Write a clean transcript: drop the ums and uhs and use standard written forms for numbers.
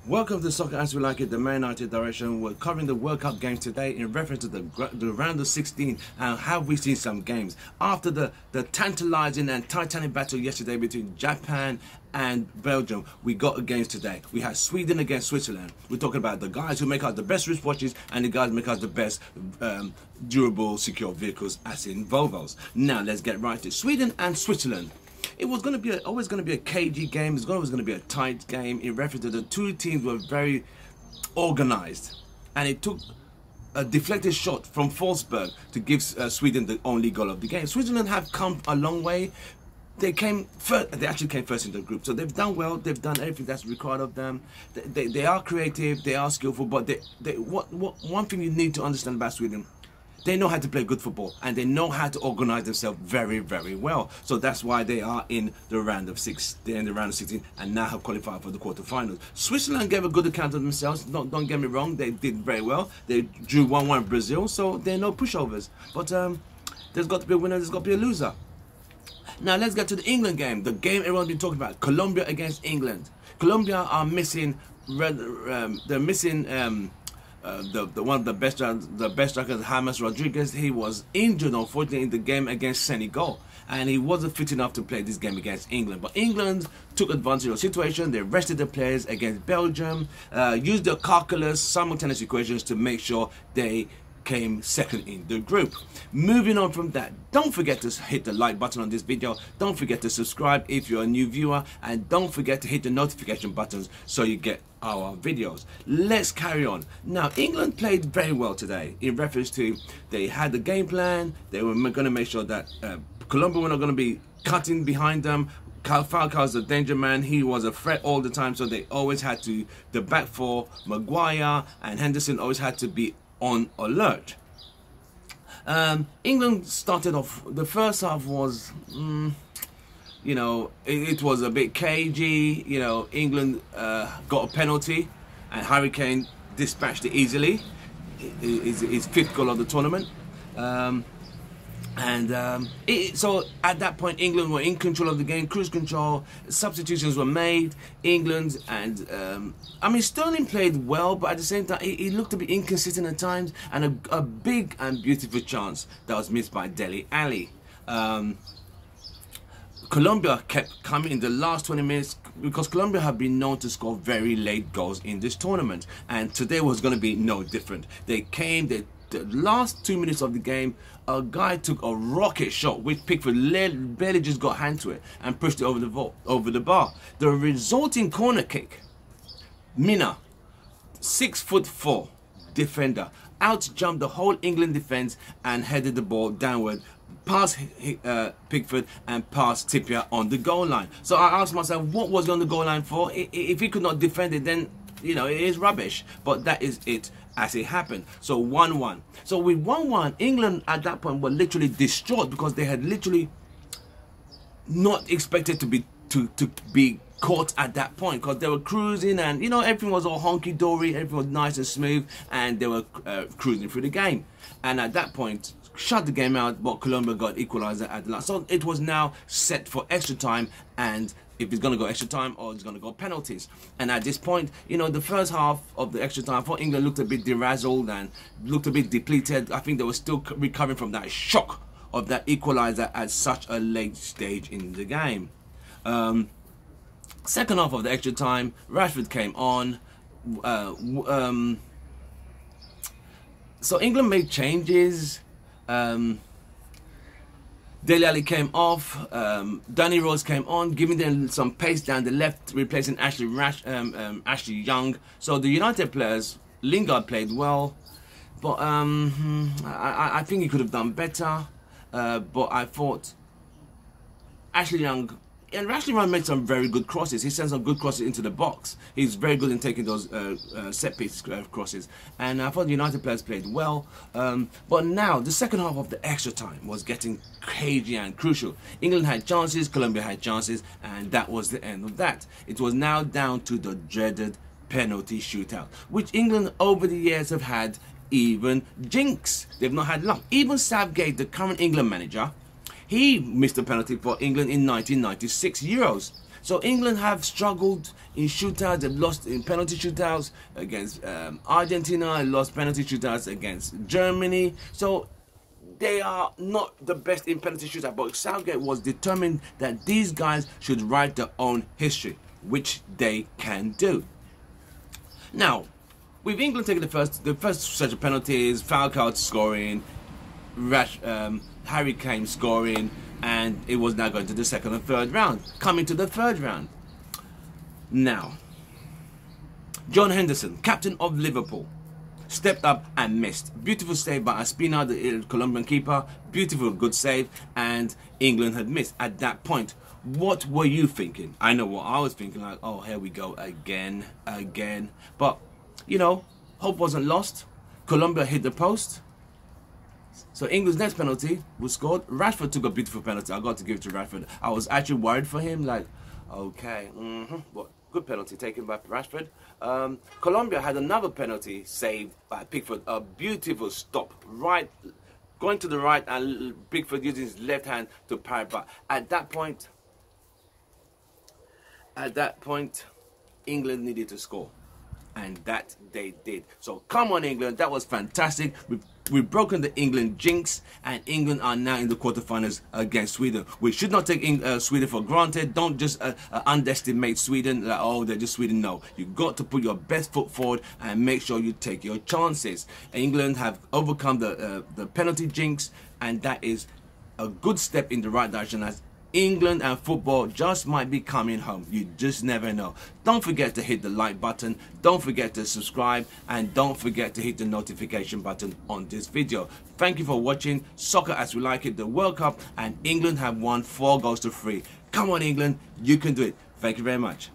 Welcome to Soccer As We Like It, the Man United direction. We're covering the World Cup games today in reference to the round of 16 and have we seen some games. After the tantalizing and titanic battle yesterday between Japan and Belgium, we got games today. We had Sweden against Switzerland. We're talking about the guys who make out the best wristwatches and the guys who make out the best durable, secure vehicles, as in Volvos. Now let's get right to Sweden and Switzerland. It was going to be always going to be a cagey game. It's always going to be a tight game. In reference to the two teams were very organized, and it took a deflected shot from Forsberg to give Sweden the only goal of the game. Switzerland have come a long way. They came first. They actually came first in the group, so they've done well. They've done everything that's required of them. They are creative. They are skillful. But one thing you need to understand about Sweden. They know how to play good football and they know how to organize themselves very, very well. So that's why they are in the round of 6. They're in the round of 16 and now have qualified for the quarterfinals. Switzerland gave a good account of themselves. Don't get me wrong, they did very well. They drew 1-1 Brazil, so they're no pushovers. But there's got to be a winner, there's got to be a loser. Now let's get to the England game. The game everyone's been talking about. Colombia against England. Colombia are missing. They're missing. The one of the best strikers, James Rodriguez. He was injured unfortunately in the game against Senegal, and he wasn't fit enough to play this game against England. But England took advantage of the situation. They rested the players against Belgium, used the calculus simultaneous equations to make sure they came second in the group. Moving on from that, don't forget to hit the like button on this video. Don't forget to subscribe if you're a new viewer, and don't forget to hit the notification buttons so you get our videos. Let's carry on. Now, England played very well today in reference to they had the game plan. They were going to make sure that Colombia were not going to be cutting behind them. Falcao's the danger man. He was a threat all the time, so they always had to, the back four, Maguire and Henderson always had to be on alert. England started off, the first half was you know, it was a bit cagey. You know, England got a penalty and Harry Kane dispatched it easily, his 5th goal of the tournament. So at that point England were in control of the game, cruise control, substitutions were made. England and I mean, Sterling played well, but at the same time he looked to be inconsistent at times, and a big and beautiful chance that was missed by Dele Alli. Colombia kept coming in the last 20 minutes because Colombia have been known to score very late goals in this tournament, and today was going to be no different. They came, the last 2 minutes of the game, a guy took a rocket shot which Pickford barely just got hand to it and pushed it over the bar. The resulting corner kick, Mina, 6'4" defender, out-jumped the whole England defense and headed the ball downward past Pickford and past Trippier on the goal line. So I asked myself, what was he on the goal line for? If he could not defend it, then, you know, it is rubbish. But that is it as it happened. So 1-1. So with 1-1, England at that point were literally distraught because they had literally not expected to be caught at that point, because they were cruising and, you know, everything was all honky-dory, everything was nice and smooth, and they were cruising through the game. And at that point, shut the game out, but Colombia got equalizer at the last. So it was now set for extra time, and if it's going to go extra time or it's going to go penalties. And at this point, you know, the first half of the extra time, I thought England looked a bit derazzled and looked a bit depleted. I think they were still recovering from that shock of that equalizer at such a late stage in the game. Second half of the extra time, Rashford came on. So England made changes. Dele Alli came off. Danny Rose came on, giving them some pace down the left, replacing Ashley Young. So the United players, Lingard played well, but I think he could have done better. But I thought Ashley Young. And Ashley Young made some very good crosses. He sent some good crosses into the box. He's very good in taking those set-piece crosses. And I thought the United players played well. But now, the second half of the extra time was getting cagey and crucial. England had chances, Colombia had chances, and that was the end of that. It was now down to the dreaded penalty shootout, which England over the years have had even Jinx. They've not had luck. Even Southgate, the current England manager, he missed a penalty for England in 1996 Euros. So England have struggled in shootouts. They've lost in penalty shootouts against Argentina. Lost penalty shootouts against Germany. So they are not the best in penalty shootout. But Southgate was determined that these guys should write their own history, which they can do. Now, with England taking the first set of penalties, Falcao scoring, Harry Kane scoring, and it was now going to the second and third round. Coming to the third round. Now, John Henderson, captain of Liverpool, stepped up and missed. Beautiful save by Espina, the Colombian keeper. Beautiful, good save, and England had missed. At that point, what were you thinking? I know what I was thinking, like, oh, here we go again. But, you know, hope wasn't lost. Colombia hit the post. So England's next penalty was scored. Rashford took a beautiful penalty. I got to give it to Rashford. I was actually worried for him, like, okay, what good penalty taken by Rashford. Colombia had another penalty saved by Pickford. A beautiful stop, right, going to the right, and Pickford using his left hand to parry. But at that point, England needed to score, and that they did. So come on, England, that was fantastic. We've broken the England jinx, and England are now in the quarterfinals against Sweden. We should not take Sweden for granted. Don't just underestimate Sweden, like, oh, they're just Sweden. No, you've got to put your best foot forward and make sure you take your chances. England have overcome the penalty jinx, and that is a good step in the right direction, as England and football just might be coming home. You just never know. Don't forget to hit the like button. Don't forget to subscribe. And don't forget to hit the notification button on this video. Thank you for watching Soccer As We Like It, the World Cup. And England have won 4-3. Come on, England. You can do it. Thank you very much.